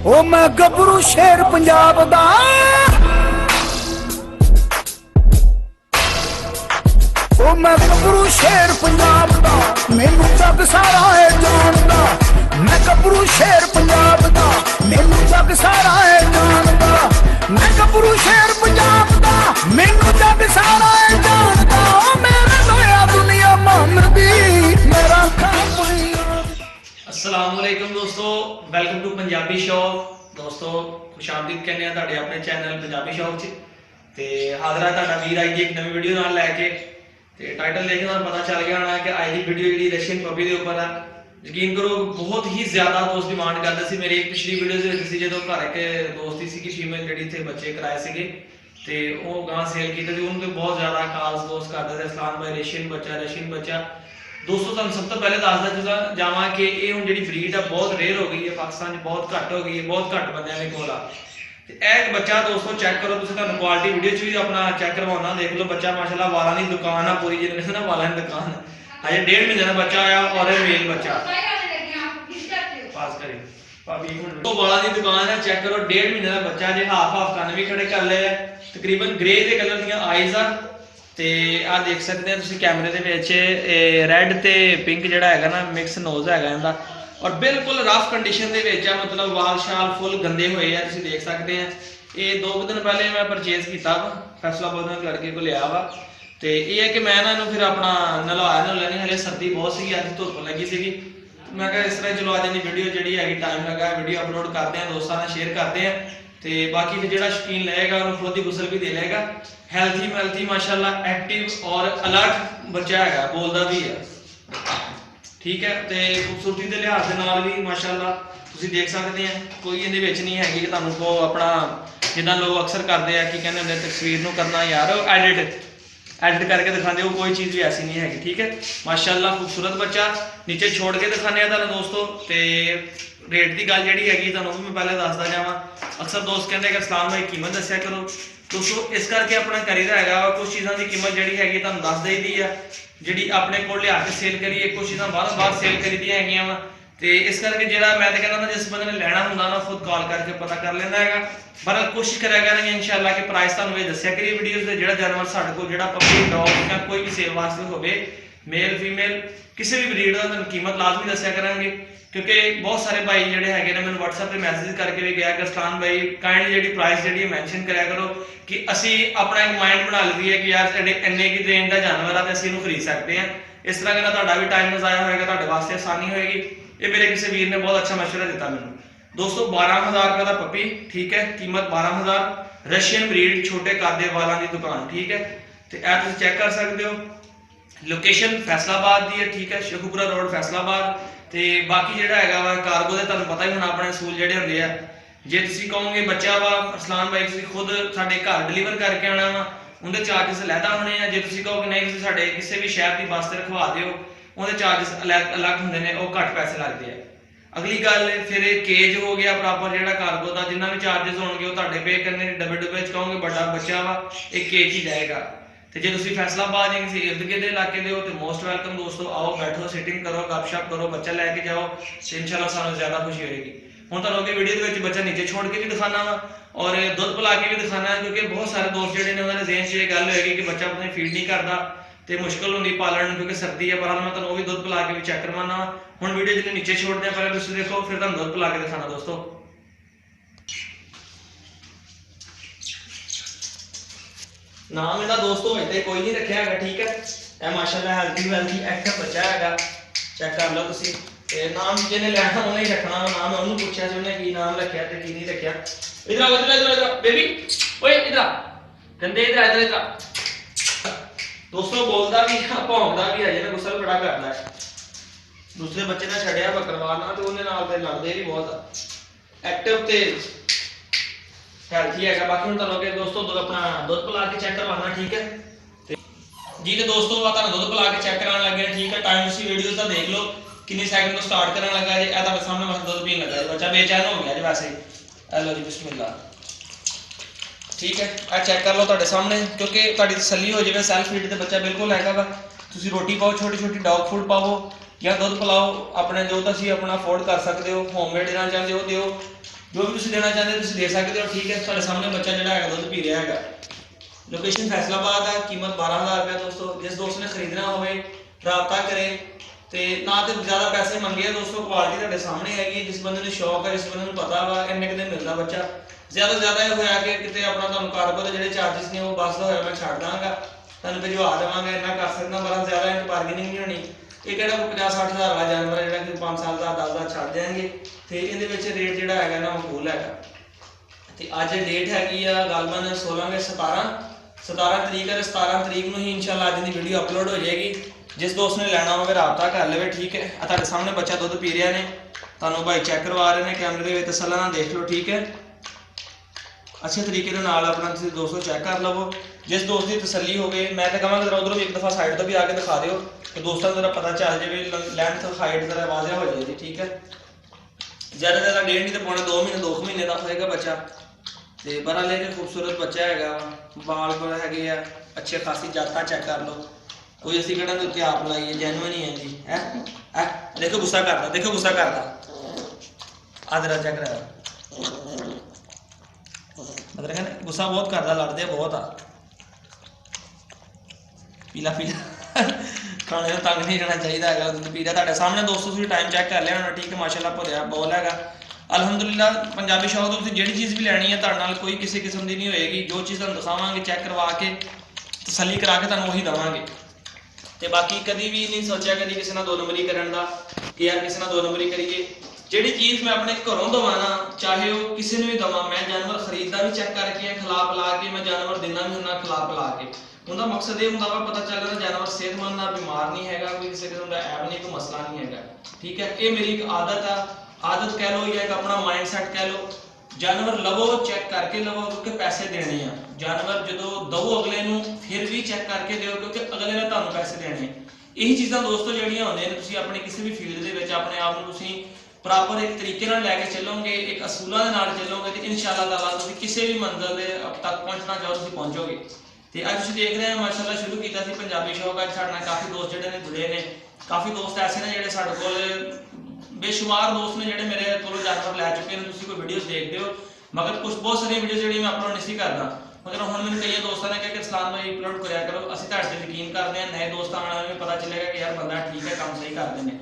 ओ मैं गबरू शेर पंजाब दा ओ मैं गबरू शेर पंजाब दा मैनू जग सारा है जानदा मैं गबरू शेर पंजाब दा मैनू जग सारा है जानदा मैं गबरू शेर पंजाब दा मैनू जग सारा है जानदा ओ मेरे लोया दुनिया मानदी मेरा खापुरी। अस्सलाम वालेकुम दोस्तों, वेलकम टू पंजाबी शॉप। दोस्तों खुशामदीद कहने तुहाडे अपने चैनल पंजाबी शॉप च ते हाज़र है तुहाडा वीर आई एक नवी वीडियो नाल लैके ते टाइटल देख के तुहानूं पता चल गया होना कि अज दी वीडियो जी रशियन पपी के उपर है। यकीन करो बहुत ही ज़्यादा दोस्त डिमांड करते थे। मेरी एक पिछली वीडियो जो घर एक दोस्ती सी फीमेल जी इतने बच्चे कराए थे तो वो गां सेल किए थे उन्होंने बहुत ज़्यादा खास दोस्त करते थे इस्लाम भाई रशियन बच्चा। दोस्तों तुम सब तो पहले दसदा जावा कि ये हुण जिहड़ी ब्रीड है बहुत रेयर हो गई है, पाकिस्तान बहुत घट हो गई है, बहुत घट बंदे के कोल आ। एक बच्चा दोस्तों चेक करो, तुम क्वालिटी वीडियो च भी अपना चेक करवाना, देख लो बच्चा माशाल्लाह वाला की दुकान है पूरी, जिन्हें ना वाला की दुकान अजे 1.5 महीने का बच्चा आया और मेल बच्चा पास करे तो वाला की दुकान है। चेक करो 1.5 महीने का बच्चा जो हाफ कन भी खड़े कर ले, तकरीबन ग्रे के कलर दी आईज आ ते आ देख सकते हैं तुसीं कैमरे दे विच रैड ते पिंक जिहड़ा हैगा ना मिक्स नोज हैगा इहदा और बिल्कुल रफ कंडीशन दे विच है, मतलब वाल शाल फुल गंदे हुए हैं तुसीं देख सकते हैं। ये 2 दिन पहले मैं परचेज किया वा फैसलाबाद लड़के को लिया वा तो ये है कि मैं ना फिर अपना नलवाया नहीं, हले सर्दी बहुत सी अज धुप लगी सी मैं कहा इस तरह चलो अज की वीडियो जी है टाइम लगा वीडियो अपलोड करते हैं, दोस्तों ने शेयर करते हैं तो बाकी फिर जो शौकीन लेगा उन्होंने खुद ही गुसल भी दे लेगा। हेल्थी माशाल्लाह एक्टिव और अलर्ट बच्चा है, बोलता भी है ठीक है। तो खूबसूरती के लिहाज के नाल भी माशाल्लाह तुसीं देख सकते हैं, कोई इहदे विच नहीं है कि तुहानूं को अपना जिद्दां लोग अक्सर करते हैं कि कहते होंदे तस्वीर नूं करना यार एडिट करके दिखाते, वो कोई चीज़ भी ऐसी नहीं है ठीक है। माशाल्लाह खूबसूरत बच्चा नीचे छोड़ के दिखाने दोस्तों। तो रेट की गल जी हैगी तुहानूं मैं पहले दसदा जावां, अक्सर दोस्त कहते हैं कि इस्लाम भाई कीमत दस्या करो दोस्तों, इस करके अपना करीदा है कुछ चीज़ों की कीमत जी हैगी तुहानूं दस दी दी है, जी अपने को लिया के सेल करिए, कुछ चीज़ां बाहर सेल करी दी हैगियां वा तो इस करके जो मैं तो कहना जिस बंदे ने लैना होंदा ना खुद कॉल करके पता कर लेना है। पर कोशिश करा करेंगे इंशाल्लाह कि प्राइस तुहानूं ये दस्या करिए वीडियोज़ दे जिहड़ा जानवर साडे कोल जिहड़ा पपी डॉग या कोई भी सेल वास्ते होवे मेल फीमेल किसी भी ब्रीड का तुहानूं कीमत लाजमी दस्या करांगे, क्योंकि बहुत सारे भाई जिहड़े हैगे ने मैनूं WhatsApp पे मैसेज करके भी गया कि अस्लान भाई काइंडली जी प्राइस जी मैंशन कराया करो कि असी अपना एक माइंड बना लीए कि यार इन्ने की रेंज का जानवर है तो असीं इहनूं खरीद सकते हैं। इस तरह का तुहाडा भी टाइम ज़ाया होएगा, तुहाडे वास्ते आसानी होएगी। ये मेरे किसी वीर ने बहुत अच्छा मशवरा दिता मैंने दोस्तों। 12,000 रुपये का पपी ठीक है, कीमत 12,000 रशियन ब्रीड छोटे कादे वालों की दुकान ठीक है। तो यह तुम चेक कर सकते हो, लोकेशन फैसलाबाद की है ठीक है, शेखुपुरा रोड फैसलाबाद। तो बाकी जो है वा कार्गो के तुहानूं पता ही होना अपने असूल जोड़े होंगे है, जे तुसीं कहोगे बच्चा वा अस्लान भाई तुसीं खुद साडे घर डिलीवर करके आना वा उनके चार्जिस अलहदा होने हैं, जे तुसीं कहोगे नहीं तुसीं साडे किसी भी शहर की बस से रखवा दिओ उनके चार्जिस अलग होंगे ने, वो घट पैसे लगते हैं। अगली गल फिर केज हो गया प्रॉपर जो कार्गो का जिन्ना भी चार्जिस होंगे वो तुहाडे पे करने, डब्बे कहोगे बड़ा बच्चा वा एक केज ही जाएगा। तो जो तुम फैसलाबाद या किसी इर्द गिर्द इलाके दे हो तो मोस्ट वेलकम दोस्तों, आओ बैठो सिटिंग करो गपशप करो, बच्चा लैके जाओ तो इंशाल्लाह सानूं ज़्यादा खुशी होगी। हुण तुहानूं अगे वीडियो के बच्चा नीचे छोड़ के भी दिखाना वा और दुध पिला के भी दिखाना, क्योंकि बहुत सारे दोस्त जोड़े ने उन्होंने जेहन से गल होएगी कि बच्चा अपने फीड नहीं करता तो मुश्किल होंगी पालन क्योंकि सर्दी है, पर मैं तुहानूं भी दुध पिला के भी चेक करवाना वा। हुण वीडियो जिन्हें नीचे छोड़ते हैं पहले तुसीं देखो फिर तुहानूं दुध पिला के दिखाना दोस्तों। नाम इहदा दोस्तों इतने कोई नहीं रखा है ठीक है, यह माशाल्लाह हेल्थी वेल्थी एक्टिव बच्चा है, चेक कर लो तुसीं। ते नाम जिन्हें लैना उन्हें ही रखना, नाम उन्होंने पूछा से उन्हें की नाम रखा तो की नहीं रखा। इधर आओ इधर बेबी ओए इधर गंदे इधर दोस्तों, बोलता भी भौंकदा भी है, जिन्हें गुस्सा भी बड़ा करता है। दूसरे बच्चे ने छड़िया बकरवाना तो उन्हें नाल ते लड़दे भी बहुत एक्टिव ते हेल्थी है। बाकी हम तुहानूं दोस्तों अपना दुध पिला के चेक करवाना ठीक है जी। तो दोस्तों तुहानूं दुध पिला के चेक कराने लगे ठीक है, टाइम तुसीं वीडियो का देख लो किन्नी सैकंड तो स्टार्ट करने लगा जी, तुहाडे सामने बस दुध पीन लगा जी, बच्चा बेचैन हो गया जी वैसे ही। लो जी बिस्मिल्लाह ठीक है, आ चेक कर लो तुहाडे सामने, क्योंकि तुहाडी तसल्ली हो जाए सैल्फ फीड तो बच्चा बिल्कुल हैगा वा। तुसीं रोटी पाओ, छोटी छोटी डॉग फूड पाओ या दुध पिलाओ, अपने जो तुसीं अपना अफोर्ड कर सकते हो, होममेड देना चाहते हो दिओ जो भी ਤੁਸੀਂ ਦੇਣਾ ਚਾਹੁੰਦੇ ਤੁਸੀਂ ਦੇ ਸਕਦੇ ਹੋ। ਠੀਕ ਹੈ, ਤੁਹਾਡੇ ਸਾਹਮਣੇ ਬੱਚਾ ਜਿਹੜਾ ਹੈਗਾ ਦੁੱਧ ਪੀ ਰਿਹਾ ਹੈਗਾ। ਲੋਕੇਸ਼ਨ फैसलाबाद है, कीमत 12,000 रुपये। दोस्तों जिस दोस्त ने खरीदना हो रबता करे तो ना तो ज़्यादा पैसे मंगे है दोस्तों, क्वालिटी ਤੁਹਾਡੇ सामने हैगी। जिस बंदे ਨੂੰ शौक है, जिस बंदे ਨੂੰ पता वा ਇੰਨੇ ਕੁ ਦਿਨ ਮਿਲਦਾ ਬੱਚਾ। ज़्यादा ज़्यादा ਇਹ ਹੋਇਆ ਕਿ ਕਿਤੇ ਆਪਣਾ ਤੁਹਾਨੂੰ ਕਾਰਗੋ ਦੇ ਜਿਹੜੇ ਚਾਰजेस ਨੇ ਉਹ ਬੱਸ ਦਾ ਹੋਇਆ ਮੈਂ ਛੱਡ ਦਾਂਗਾ, ਤੁਹਾਨੂੰ ਭਿਜਵਾ ਦੇਵਾਂਗਾ, ਇੰਨਾ ਕਰ ਸਕਦਾ। ਬੜਾ ਜ਼ਿਆਦਾ ਇਹ ਬਾਰਗੇਨਿੰਗ ਨਹੀਂ ਹੋਣੀ। ਇਹ ਕਿਹੜਾ 50-60 ਹਜ਼ਾਰ ਵਾਲਾ ਜਾਨਵਰ ਜਿਹੜਾ ਕਿ 5 ਸਾਲ ਦਾ 10 ਦਾ ਛੱਡ ਦੇਣਗੇ ਤੇ ਇਹਦੇ ਵਿੱਚ ਰੇਟ ਜਿਹੜਾ ਹੈਗਾ ਨਾ ਮਕਬੂਲ ਹੈਗਾ। ਤੇ ਅੱਜ ਡੇਟ ਹੈਗੀ ਆ ਗਲਬਨ 17 ਤਰੀਕ ਹੈ। 17 ਤਰੀਕ ਨੂੰ ਹੀ ਇਨਸ਼ਾਅੱਲਾ ਅੱਜ ਦੀ ਵੀਡੀਓ ਅਪਲੋਡ ਹੋ ਜਾਏਗੀ। ਜਿਸ ਦੋਸਤ ਨੇ ਲੈਣਾ ਹੋਵੇ ਰਾਬਤਾ ਕਰ ਲਵੇ। ਠੀਕ ਹੈ, ਆ ਤੁਹਾਡੇ ਸਾਹਮਣੇ ਬੱਚਾ ਦੁੱਧ ਪੀ ਰਿਹਾ ਨੇ, ਤੁਹਾਨੂੰ ਭਾਈ ਚੈੱਕ ਕਰਵਾ ਰਹੇ ਨੇ ਕੈਮਰੇ ਦੇ ਵਿੱਚ, ਤਸੱਲੀ ਨਾਲ ਦੇਖ ਲਓ। ਠੀਕ ਹੈ, अच्छे तरीके ਦੇ ਨਾਲ ਆਪਣਾ ਤੁਸੀਂ ਦੋਸਤੋ ਚੈੱਕ ਕਰ ਲਵੋ। ਜਿਸ ਦੋਸਤ ਦੀ ਤਸੱਲੀ ਹੋਵੇ, ਮੈਂ ਤਾਂ ਕਹਾਂਗਾ ਜਰਾ ਉਧਰੋਂ ਵੀ ਇੱਕ ਦਫਾ ਸਾਈਡ ਤੋਂ ਵੀ ਆ ਕੇ ਦਿਖਾ ਦਿਓ ਕਿ ਦੋਸਤਾਂ ਨੂੰ ਜਰਾ ਪਤਾ ਚੱਲ ਜਾਵੇ, ਲੈਂਥ ਹਾਈਟ ਜਰਾ ਵਾਜ਼ਿਹ ਹੋ ਜਾਏਗੀ। ਠੀਕ ਹੈ, ਜ਼ਿਆਦਾ ਜ਼ਿਆਦਾ ਡੇਢ ਨਹੀਂ ਤੇ ਪੌਣੇ 2 ਮਹੀਨੇ 2 ਮਹੀਨੇ ਦਾ ਹੋਏਗਾ ਬੱਚਾ। ਤੇ ਬੜਾ ਲੈ ਕੇ ਖੂਬਸੂਰਤ ਬੱਚਾ ਹੈਗਾ, ਬਾਲ ਕੋਲ ਹੈਗੇ ਆ ਅੱਛੇ ਖਾਸੀ, ਜਾਤਾਂ ਚੈੱਕ ਕਰ ਲਓ। ਕੋਈ ਅਸੀਂ ਕਿਹੜਾ ਦੇ ਉੱਤੇ ਆਪ ਲਾਈਏ, ਜੈਨੂਇਨ ਹੀ ਹੈ ਜੀ। ਹੈ ਦੇਖੋ ਗੁੱਸਾ ਕਰਦਾ, ਦੇਖੋ ਗੁੱਸਾ ਕਰਦਾ, ਆਦਰਾ ਚੈੱਕ ਕਰਾ ਮਤਲਬ ਕਹਿੰਦੇ ਗੁੱਸਾ ਬਹੁਤ ਕਰਦਾ, ਲੜਦੇ ਬਹੁਤ ਆ। ਪੀਲਾ ਖਾਣੇ ਨੂੰ ਤੰਗ ਨਹੀਂ ਰਹਿਣਾ ਚਾਹੀਦਾ ਹੈਗਾ। ਦੁੱਧ ਪੀ ਰਿਹਾ ਤੁਹਾਡੇ ਸਾਹਮਣੇ ਦੋਸਤੋ, ਤੁਸੀਂ ਟਾਈਮ ਚੈੱਕ ਕਰ ਲਿਆ ਹੋਣਾ। ਠੀਕ ਹੈ, ਮਾਸ਼ਾਅੱਲਾ ਭਰਿਆ ਬੋਲ ਹੈਗਾ ਅਲਹਮਦੁਲਿਲਾ। ਪੰਜਾਬੀ ਸ਼ੌਕ ਤੋਂ ਤੁਸੀਂ ਜਿਹੜੀ ਚੀਜ਼ ਵੀ ਲੈਣੀ ਹੈ ਤੁਹਾਡੇ ਨਾਲ ਕੋਈ ਕਿਸੇ ਕਿਸਮ ਦੀ ਨਹੀਂ ਹੋਏਗੀ। ਜੋ ਚੀਜ਼ ਤੁਹਾਨੂੰ ਦਿਖਾਵਾਂਗੇ ਚੈੱਕ ਕਰਵਾ ਕੇ ਤਸੱਲੀ ਕਰਾ ਕੇ ਤੁਹਾਨੂੰ ਉਹੀ ਦੇਵਾਂਗੇ। ਤੇ ਬਾਕੀ ਕਦੀ ਵੀ ਨਹੀਂ ਸੋਚਿਆ ਕਦੀ ਕਿਸੇ ਨਾਲ 2 ਨੰਬਰੀ ਕਰਨ ਦਾ ਕਿ ਯਾਰ ਕਿਸੇ ਨਾਲ 2 ਨੰਬਰੀ ਕਰੀਏ। ਜਿਹੜੀ ਚੀਜ਼ ਮੈਂ ਆਪਣੇ ਘਰੋਂ ਦਵਾਂ ਨਾ, ਚਾਹੇ ਉਹ ਕਿਸੇ ਨੂੰ ਵੀ ਦਵਾਂ, ਮੈਂ ਜਾਨਵਰ ਖਰੀਦਦਾ ਵੀ ਚੈੱਕ ਕਰਕੇ ਖਿਲਾ ਪਿਲਾ ਕੇ, ਮੈਂ ਜਾਨਵਰ ਦੇਣਾ ਵੀ ਹੁੰਦਾ ਖਿਲਾ ਪਿਲਾ ਕੇ। ਉਹਦਾ ਮਕਸਦ ਇਹ ਹੁੰਦਾ ਵਾ ਪਤਾ ਚੱਲ ਰਿਹਾ ਜਾਨਵਰ ਸਿਹਤਮੰਦ ਆ, ਬਿਮਾਰ ਨਹੀਂ ਹੈਗਾ, ਕੋਈ ਕਿਸੇ ਕਿਸਮ ਦਾ ਐਬ ਨਹੀਂ, ਕੋਈ ਮਸਲਾ ਨਹੀਂ ਹੈਗਾ। ਠੀਕ ਹੈ, ਇਹ ਮੇਰੀ ਇੱਕ ਆਦਤ ਆ, ਆਦਤ ਕਹਿ ਲਓ ਜਾਂ ਇੱਕ ਆਪਣਾ ਮਾਈਂਡ ਸੈਟ ਕਹਿ ਲਓ। ਜਾਨਵਰ ਲਵੋ ਚੈੱਕ ਕਰਕੇ ਲਵੋ, ਕਿਉਂਕਿ ਪੈਸੇ ਦੇਣੇ ਆ। ਜਾਨਵਰ ਜਦੋਂ ਦਵੋ ਅਗਲੇ ਨੂੰ ਫਿਰ ਵੀ ਚੈੱਕ ਕਰਕੇ ਦਿਓ, ਕਿਉਂਕਿ ਅਗਲੇ ਨੇ ਤੁਹਾਨੂੰ ਪੈਸੇ ਦੇਣੇ। ਇਹੀ ਚੀਜ਼ਾਂ ਦੋਸਤੋ ਜਿਹੜੀਆਂ ਹੁੰਦੀਆਂ ਨੇ, ਤੁਸੀਂ ਆਪਣੀ ਕਿਸੇ ਵੀ ਫੀਲਡ ਦੇ ਵਿੱਚ ਆਪਣੇ ਆਪ ਨੂੰ ਤੁਸੀਂ ਪ੍ਰੋਪਰ ਇੱਕ ਤਰੀਕੇ ਨਾਲ ਲੈ ਕੇ ਚੱਲੋਗੇ, ਇੱਕ ਅਸੂਲਾਂ ਦੇ ਨਾਲ ਚੱਲੋਗੇ ਤੇ ਇਨਸ਼ਾਅੱਲਾ ਤਾਲਾ ਤੁਸੀਂ ਕਿਸੇ ਵੀ ਮੰਜ਼ਿਲ ਦੇ ਤੱਕ ਪਹੁੰਚਣਾ ਚਾਹੋ ਤੁਸੀਂ ਪਹੁੰਚੋਗੇ। ਤੇ ਅੱਜ ਤੁਸੀਂ ਦੇਖ ਰਹੇ ਹੋ ਮਾਸ਼ਾਅੱਲਾ ਸ਼ੁਰੂ ਕੀਤਾ ਸੀ ਪੰਜਾਬੀ ਸ਼ੌਕ। ਅੱਜ ਸਾਡੇ ਨਾਲ ਕਾਫੀ ਦੋਸਤ ਜਿਹੜੇ ਨੇ ਜੁੜੇ ਨੇ, ਕਾਫੀ ਦੋਸਤ ਐਸੇ ਨੇ ਜਿਹੜੇ ਸਾਡੇ ਕੋਲ ਬੇਸ਼ੁਮਾਰ ਦੋਸਤ ਨੇ ਜਿਹੜੇ ਮੇਰੇ ਕੋਲੋਂ ਜਾਨਵਰ ਲੈ ਚੁੱਕੇ ਨੇ। ਤੁਸੀਂ ਕੋਈ ਵੀਡੀਓਜ਼ ਦੇਖਦੇ ਹੋ, ਮਗਰ ਕੁਝ ਬਹੁਤ ਸਾਰੀਆਂ ਵੀਡੀਓਜ਼ ਜਿਹੜੀਆਂ ਮੈਂ ਅਪਲੋਡ ਨਹੀਂ ਕਰਦਾ, ਮਗਰ ਹੁਣ ਮੈਨੂੰ ਕਈ ਦੋਸਤਾਂ ਨੇ ਕਿਹਾ ਕਿ ਇਸਲਾਮ ਭਾਈ ਅਪਲੋਡ ਕਰਿਆ ਕਰੋ। ਅਸੀਂ ਤੁਹਾਡੇ ਤੇ ਯਕੀਨ ਕਰਦੇ ਹਾਂ, ਨਵੇਂ ਦੋਸਤਾਂ ਆਉਣ ਨੂੰ ਪਤਾ ਚੱਲੇਗਾ ਕਿ ਯਾਰ ਬੰਦਾ ਠੀਕ ਹੈ, ਕੰਮ ਸਹੀ ਕਰਦੇ ਨੇ।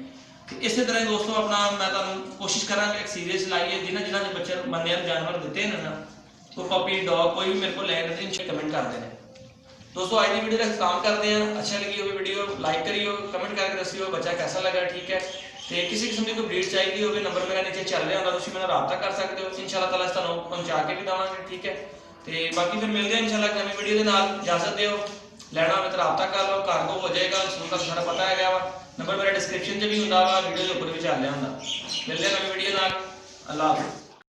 ਤੇ ਇਸੇ ਤਰ੍ਹਾਂ ਦੋਸਤੋ ਆਪਣਾ ਮੈਂ ਤੁਹਾਨੂੰ ਕੋਸ਼ਿਸ਼ ਕਰਾਂਗਾ ਇੱਕ ਸੀਰੀਜ਼ ਲਾਈਏ ਜਿਨ੍ਹਾਂ ਦੇ ਬੱਚੇ ਬੰਦਿਆਂ ਨੂੰ ਜਾਨਵਰ ਦਿੱਤੇ ਨੇ ਨਾ, ਕੋਈ ਪਪੀ ਡੌਗ ਕੋਈ ਵੀ ਮੇਰੇ ਕੋਲ ਲੈ ਕੇ ਇਨਸ਼ਾ ਕਮੈਂਟ ਕਰਦੇ ਨੇ। दोस्तों आज की वीडियो का काम करते हैं। अच्छा लगी हो वीडियो लाइक करियो, कमेंट करके दसियो बच्चा कैसा लगा। ठीक है, तो किसी किस्म की कोई ब्रीड चाहिए हो नंबर मेरा नीचे चल रहा होगा, तुम मेरा रब्ता कर सकते हो। इंशाअल्लाह ताला तुहानू पहुंचा के भी देवांगे। ठीक है, तो बाकी फिर मिलते हैं इंशाअल्लाह नवी वीडियो के नाल। इजाजत दिओ, लेना हो तो रब्ता कर लो, कार्गो हो जाएगा, सूल का सारा पता है वा। नंबर मेरा डिस्क्रिप्शन च भी होंदा वा, वीडियो के ऊपर भी चल रहा होंदा। मिलते हैं नवी वीडियो नाल। अल्लाह हाफिज़।